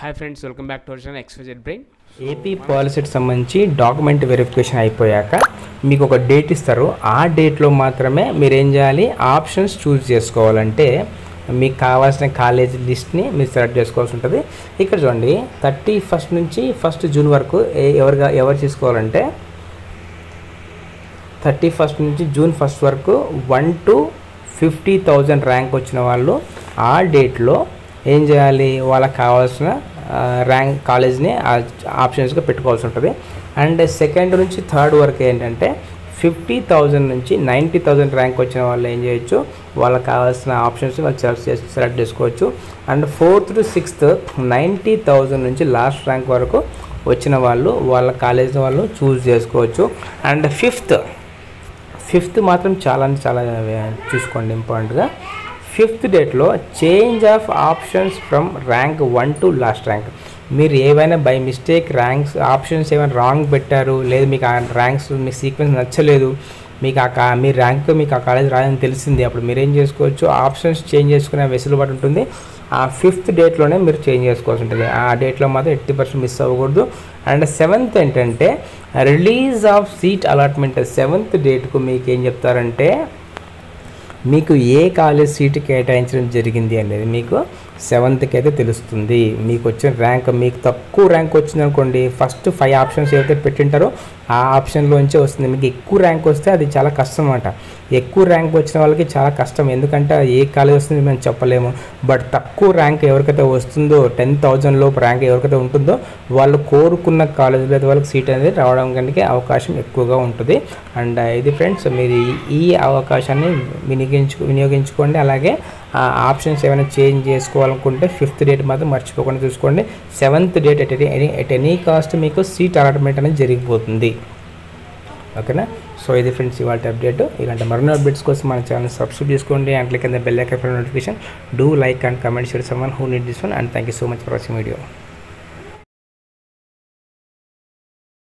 Hi friends, welcome back to our channel XYZ Brain. AP పాలసీకి సంబంధించి document verification అయిపోయాక మీకు ఒక డేట్ ఇస్తారు. ఆ డేట్లో మాత్రమే మీరు ఏం చేయాలి, ఆప్షన్స్ చూస్ చేసుకోవాలంటే మీకు కావాల్సిన కాలేజ్ లిస్ట్ని మీరు సెలెక్ట్ చేసుకోవాల్సి ఉంటుంది. ఇక్కడ చూడండి, 31 నుంచి 1 జూన్ వరకు ఎవరు తీసుకోవాలంటే 31 నుంచి జూన్ 1 వరకు 1 to 50,000 ర్యాంక్ వచ్చిన వాళ్ళు ఆ డేట్లో ఏం చేయాలి, వాళ్ళకి కావాల్సిన ర్యాంక్ కాలేజ్ని ఆప్షన్స్గా పెట్టుకోవాల్సి ఉంటుంది. అండ్ 2nd నుంచి 3rd వరకు ఏంటంటే 50,000 నుంచి 90,000 ర్యాంక్ వచ్చిన వాళ్ళు ఏం చేయొచ్చు, వాళ్ళకి కావాల్సిన ఆప్షన్స్ వాళ్ళు సెలెక్ట్ చేసుకోవచ్చు. అండ్ 4th to 6th 90,000 నుంచి లాస్ట్ ర్యాంక్ వరకు వచ్చిన వాళ్ళు వాళ్ళ కాలేజ్ వాళ్ళు చూస్ చేసుకోవచ్చు. అండ్ ఫిఫ్త్ మాత్రం చాలా చూసుకోండి ఇంపార్టెంట్గా. 5th డేట్లో change of options from rank 1 to last rank. మీరు ఏవైనా బై మిస్టేక్ ర్యాంక్స్ ఆప్షన్స్ ఏమైనా రాంగ్ పెట్టారు, లేదు మీకు ఆ ర్యాంక్స్ మీ సీక్వెన్స్ నచ్చలేదు, మీకు మీ ర్యాంక్ మీకు ఆ కాలేజ్ రాదని తెలిసింది, అప్పుడు మీరు ఏం చేసుకోవచ్చు, ఆప్షన్స్ చేంజ్ చేసుకునే వెసులుబాటు ఉంటుంది. ఆ 5th డేట్లోనే మీరు చేంజ్ చేసుకోవాల్సి ఉంటుంది. ఆ డేట్లో మాత్రం 80% మిస్ అవ్వకూడదు. అండ్ 7th ఏంటంటే release of seat allotment. 7th డేట్కు మీకు ఏం చెప్తారంటే మీకు ఏ కాలేజ్ సీటు కేటాయించడం జరిగింది అనేది మీకు 7th అయితే తెలుస్తుంది. మీకు వచ్చిన ర్యాంక్, మీకు తక్కువ ర్యాంక్ వచ్చింది అనుకోండి, ఫస్ట్ 5 ఆప్షన్స్ ఏవైతే పెట్టింటారో ఆ ఆప్షన్లోంచే వస్తుంది. మీకు ఎక్కువ ర్యాంక్ వస్తే అది చాలా కష్టం అన్నమాట. ఎక్కువ ర్యాంక్ వచ్చిన వాళ్ళకి చాలా కష్టం, ఎందుకంటే ఏ కాలేజ్ వస్తుంది మేము చెప్పలేము. బట్ తక్కువ ర్యాంక్ ఎవరికైతే వస్తుందో, 10,000 లోపు ర్యాంక్ ఎవరికైతే ఉంటుందో వాళ్ళు కోరుకున్న కాలేజీలో అయితే వాళ్ళకి సీట్ అనేది రావడం కంటే అవకాశం ఎక్కువగా ఉంటుంది. అండ్ ఇది ఫ్రెండ్స్, మీరు ఈ అవకాశాన్ని వినియోగించుకోండి. అలాగే ఆప్షన్స్ ఏమైనా చేంజ్ చేసుకోవాలనుకుంటే 5th డేట్ మాత్రం మర్చిపోకుండా చూసుకోండి. 7th date at any cost మీకు సీట్ అలాట్మెంట్ అనేది జరిగిపోతుంది. ఓకేనా? సో ఇది ఫ్రెండ్స్ ఇవాళ అప్డేట్. ఇలాంటి మరిన్ని అప్డేట్స్ కోసం మన ఛానల్ సబ్స్క్రైబ్ చేసుకోండి and click on the bell icon for notification. Do like and comment share someone who need this one. And thank you so much for watching video.